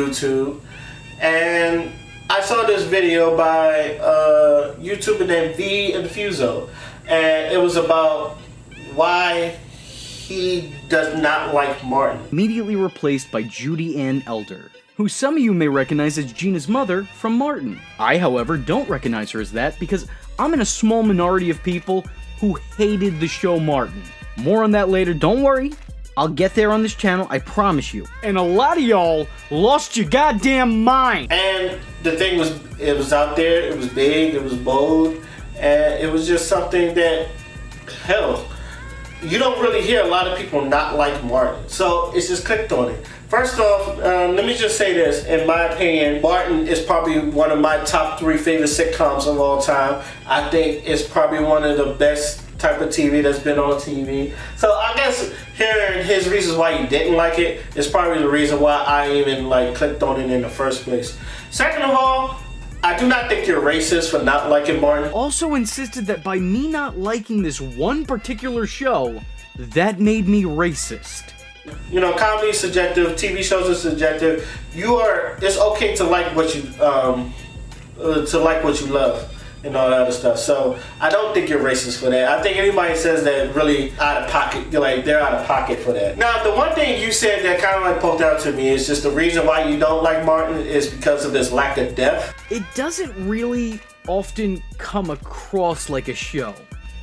YouTube, and I saw this video by a YouTuber named Vee Infuso, and it was about why he does not like Martin. Immediately replaced by Judy Ann Elder, who some of you may recognize as Gina's mother from Martin. I, however, don't recognize her as that because I'm in a small minority of people who hated the show Martin. More on that later, don't worry. I'll get there on this channel, I promise you. And a lot of y'all lost your goddamn mind. And the thing was, it was out there, it was big, it was bold, and it was just something that, hell, you don't really hear a lot of people not like Martin. So it's just clicked on it. First off, let me just say this. In my opinion, Martin is probably one of my top 3 favorite sitcoms of all time. I think it's probably one of the best type of TV that's been on TV. So I guess hearing his reasons why he didn't like it is probably the reason why I even clicked on it in the first place. Second of all, I do not think you're racist for not liking Martin. Also insisted that by me not liking this one particular show, that made me racist. You know, comedy is subjective, TV shows are subjective. It's okay to like what you love and all that other stuff. So I don't think you're racist for that. I think anybody says that really out of pocket, they're out of pocket for that. Now, the one thing you said that kind of poked out to me is just the reason why you don't like Martin is because of his lack of depth. It doesn't really often come across like a show.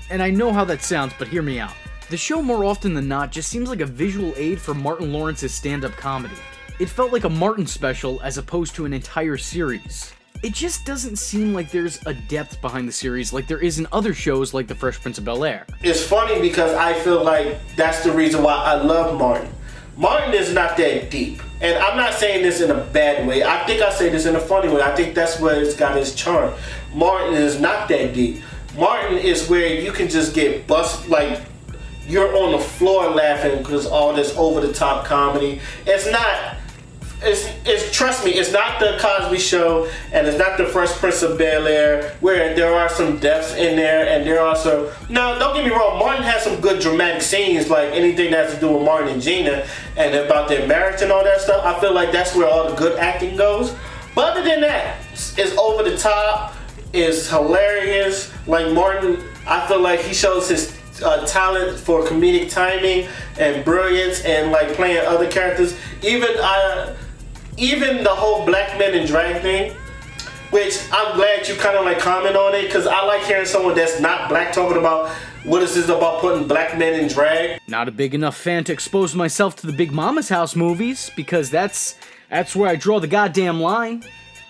And I know how that sounds, but hear me out. The show more often than not just seems like a visual aid for Martin Lawrence's stand-up comedy. It felt like a Martin special as opposed to an entire series. It just doesn't seem like there's a depth behind the series like there is in other shows like The Fresh Prince of Bel-Air. It's funny because I feel like that's the reason why I love Martin. Martin is not that deep. And I'm not saying this in a bad way. I think I say this in a funny way. I think that's where it's got its charm. Martin is not that deep. Martin is where you can just get bust, you're on the floor laughing because all this over-the-top comedy. Trust me, it's not the Cosby Show and it's not the Fresh Prince of Bel-Air where there are some depths in there and there are some... Now, don't get me wrong, Martin has some good dramatic scenes, like anything that has to do with Martin and Gina and about their marriage and all that stuff. I feel like that's where all the good acting goes. But other than that, it's over the top, it's hilarious. Like Martin, I feel like he shows his talent for comedic timing and brilliance and playing other characters. Even the whole black men in drag thing, which I'm glad you kind of comment on it, because I like hearing someone that's not black talking about what is this about putting black men in drag. Not a big enough fan to expose myself to the Big Mama's House movies, because that's where I draw the goddamn line.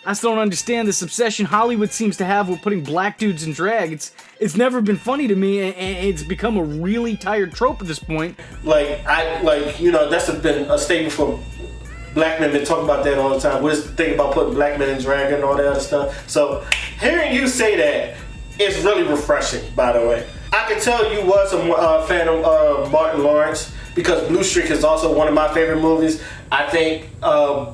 I still don't understand this obsession Hollywood seems to have with putting black dudes in drag. It's never been funny to me, and it's become a really tired trope at this point. That's been a statement for black men. Been talking about that all the time. What is the thing about putting black men in drag and all that other stuff? So hearing you say that is really refreshing, by the way. I can tell you was a fan of Martin Lawrence because Blue Streak is also one of my favorite movies. I think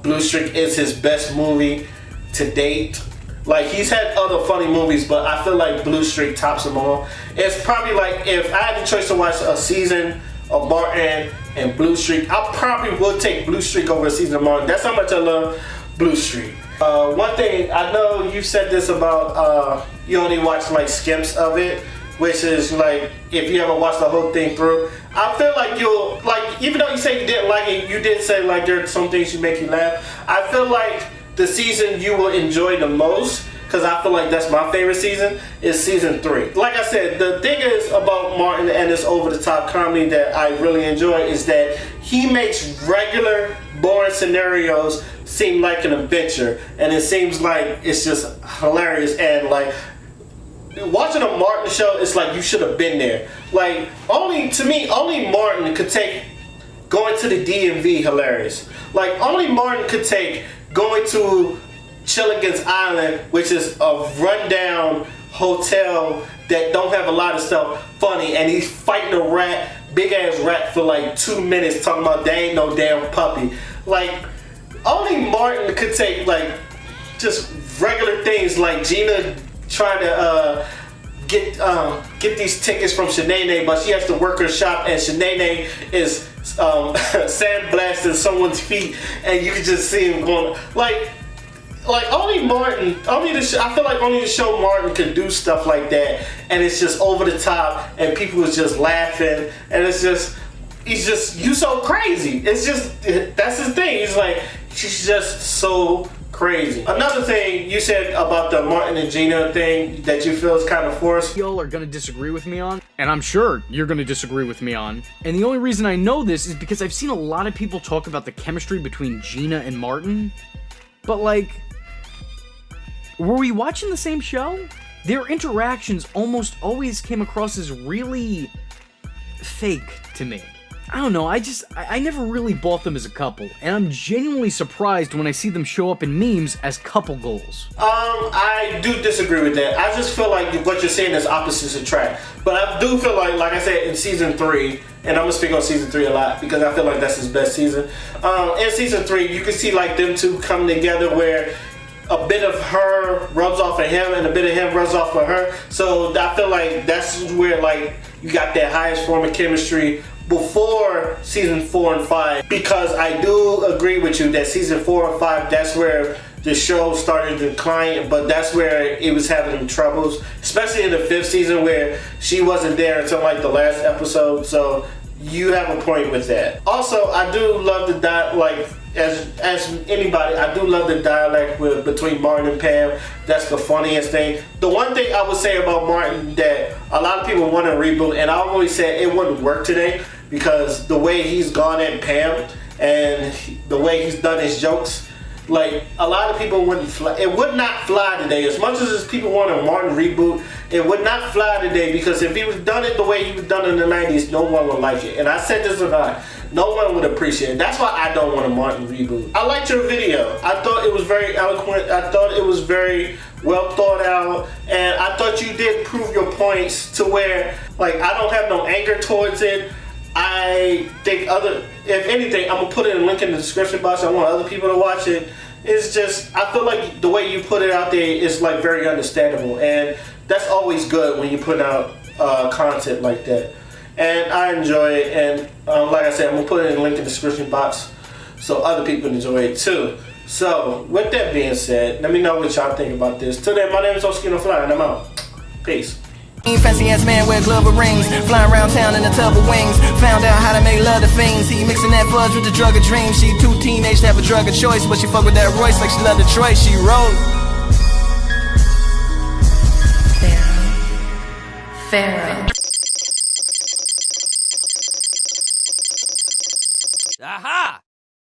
Blue Streak is his best movie to date. He's had other funny movies, but I feel like Blue Streak tops them all. It's probably if I had the choice to watch a season of Martin and Blue Streak, I probably would take Blue Streak over a season of Martin. That's how much I love Blue Streak. One thing, I know you said this about you only watch skimps of it, which is if you ever watch the whole thing through, I feel like you'll even though you say you didn't like it, you did say there are some things that make you laugh. I feel like the season you will enjoy the most, because I feel like that's my favorite season, is season 3. Like I said, the thing is about Martin and this over-the-top comedy that I really enjoy is that he makes regular, boring scenarios seem like an adventure, and it seems like it's just hilarious. And watching a Martin show, it's you should have been there. Only Martin could take going to the DMV hilarious. Only Martin could take going to Chilligan's Island, which is a rundown hotel that don't have a lot of stuff funny, and he's fighting a rat, big ass rat, for 2 minutes talking about they ain't no damn puppy. Only Martin could take just regular things like Gina trying to get these tickets from Shanae, but she has to work her shop, and Shanae is sandblasting someone's feet, and you can just see him going like only Martin, I feel like only the show Martin could do stuff like that, and it's just over the top, and people was just laughing, and it's just, you so crazy. It's just, that's his thing. He's like, she's just so crazy. Another thing you said about the Martin and Gina thing that you feel is kind of forced. Y'all are gonna disagree with me on, and I'm sure you're gonna disagree with me on. And the only reason I know this is because I've seen a lot of people talk about the chemistry between Gina and Martin, but like, were we watching the same show? Their interactions almost always came across as really fake to me. I don't know, I never really bought them as a couple, and I'm genuinely surprised when I see them show up in memes as couple goals. I do disagree with that. I just feel like what you're saying is opposites attract. But I do feel like I said, in season 3, and I'm gonna speak on season 3 a lot because I feel like that's his best season. In season 3, you can see like them two come together where a bit of her rubs off of him and a bit of him rubs off of her. So I feel like that's where like you got that highest form of chemistry before season 4 and 5, because I do agree with you that season 4 and 5, that's where the show started to decline, but that's where it was having troubles, especially in the 5th season where she wasn't there until like the last episode. So you have a point with that. Also, I do love the as anybody, I do love the dialect between Martin and Pam. That's the funniest thing. The one thing I would say about Martin that a lot of people want to reboot, and I always said it wouldn't work today because the way he's gone at Pam and the way he's done his jokes, like a lot of people wouldn't fly. It would not fly today. As much as people want a Martin reboot, it would not fly today because if he was done it the way he was done in the 90s, no one would like it. And I said this or not, no one would appreciate it. That's why I don't want a Martin reboot. I liked your video. I thought it was very eloquent. I thought it was very well thought out. And I thought you did prove your points to where, like, I don't have no anger towards it. I think if anything, I'm gonna put it in a link in the description box. I want other people to watch it. It's just, I feel like the way you put it out there is like very understandable. And that's always good when you put out content like that. And I enjoy it, and like I said, I'm gonna put it in the link in the description box so other people enjoy it too. So with that being said, let me know what y'all think about this. Till then, my name is Oskino Fly, and I'm out. Peace. Fancy ass man wear glove with rings, flying around town in a tub of wings. Found out how to make love to fiends. He mixing that fudge with the drug of dreams. She too teenage to have a drug of choice, but she fuck with that Royce like she love Detroit. She rollin'. Pharaoh. Aha!